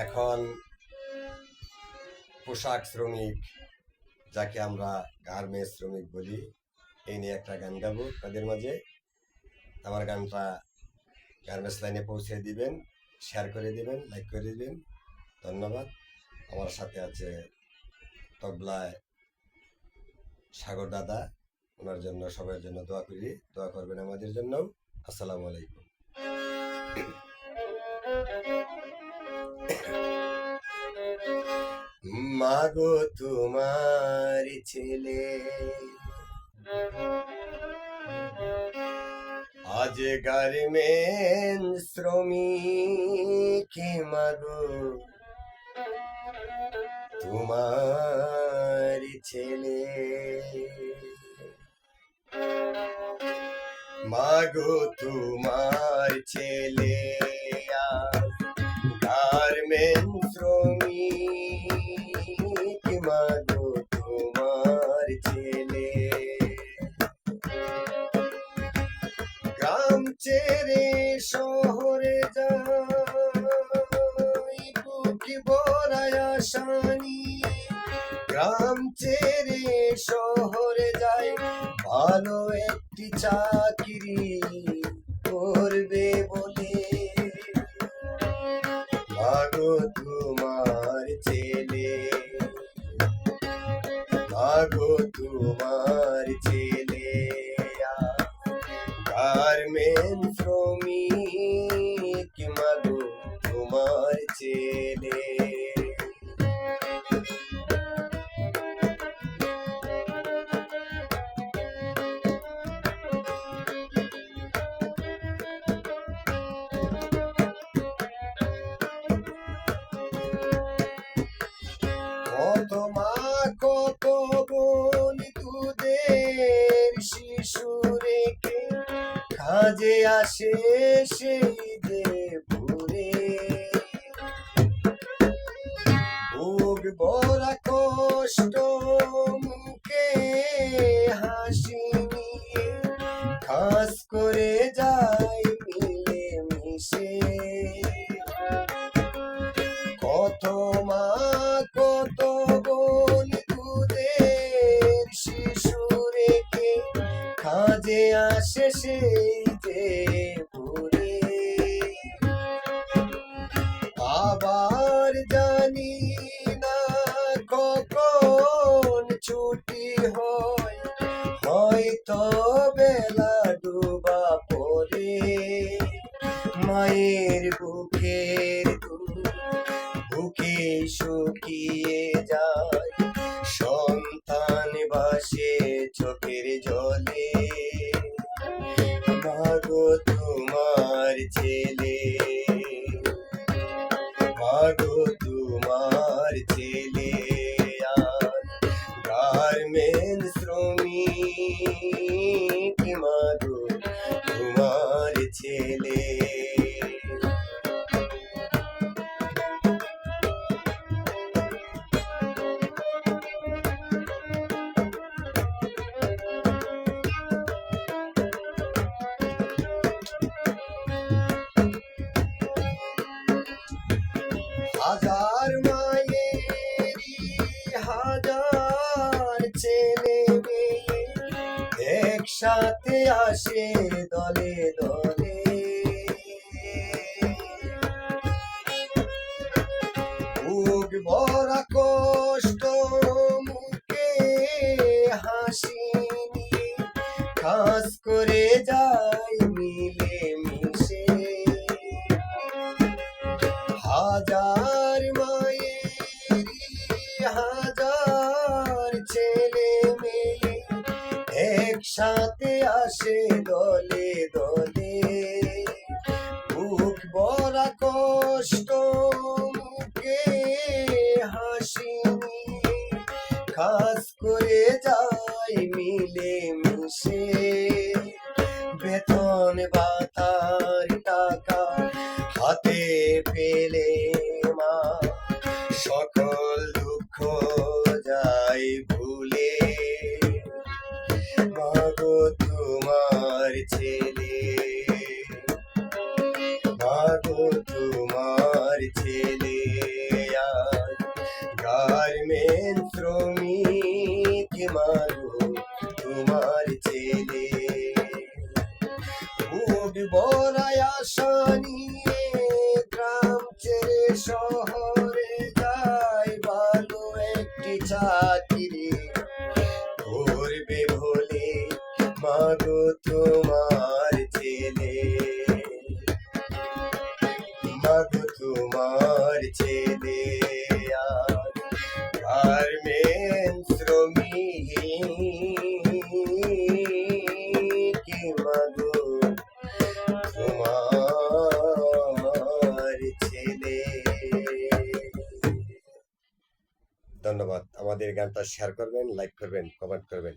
এখন পোশাক শ্রমিক, যাকে আমরা গার্মেন্টস শ্রমিক বলি, এই নিয়ে একটা গান গাবো তাদের মাঝে। আমার গানটা গার্মেন্টস লাইনে পৌঁছে দিবেন, শেয়ার করে দিবেন, লাইক করে দিবেন। ধন্যবাদ। আমার সাথে আছে তবলায় সাগর দাদা, ওনার জন্য সবার জন্য দোয়া করি, দোয়া করবেন আমাদের জন্য। আসসালামু আলাইকুম। মাগো তোমার ছেলে আজ গার্মেন্টস শ্রমিক, মাগো তোমার ছেলে, মাগো তোমার ছেলে গার্মেন্টস শ্রমিক, মাগো তোমার ছেলে গ্রাম ছেড়ে শহরে যাই, বুক ভরায় আশা নিয়ে। গ্রাম ছেড়ে শহরে যাই, ভালো একটি চাকরি করবে বলে। মাগো তোমার ছেলে, মাগো তোমার ছেলে গার্মেন্টস শ্রমিক, মাগো তোমার ছেলে। কত মা কত বোন দুধের শিশু রেখে কাজে আসে সেই যে ভোরে। বুক ভরা কষ্ট মুখে হাসি নিয়ে কাজ করে যায় মিলে মিশে। কত মা কত বোন দুধের শিশু রেখে কাজে আসে সেই যে ভোরে। আবার জানি না কখন ছুটি হয়, হয়তো বেলা ডুবা পড়ে। মায়ের বুকের বুকে শুকিয়ে যায়, সন্তান বাসে চোখের জলে। মাগো তোমার ছেলে, মাগো তোমার ছেলে গার্মেন্টস শ্রমিক, মাগো তোমার ছেলে। হাজার মায়েরই হাজার ছেলে মেয়ে একসাথে আসে দলে দলে। বুক ভরা কষ্ট মুখে হাসি নিয়ে কাজ করে যায় মিলে মিশে। হাজার মায়েরই হাজার ছেলে মেয়ে একসাথে আসে দলে দলে। বুক ভরা কষ্ট মুখে হাসি নিয়ে কাজ করে যায় মিলে মিশে। বেতন ভাতার টাকা হাতে পেলে মা সকল দুঃখ যায় ভুলে। মাগো তোমার ছেলে, মাগো তোমার ছেলে। তোমার ছেলে। খুব বড় আশা নিয়ে গ্রাম ছেড়ে শহরে যাই, ভালো একটি চাকরি করবে বলে মাগো তোমার ছেলে। মাগো তোমার ছেলে আজ গার্মেন্টস শ্রমিক, মাগো তোমার ছেলে। ধন্যবাদ। আমাদের গানটা শেয়ার করবেন, লাইক করবেন, কমেন্ট করবেন।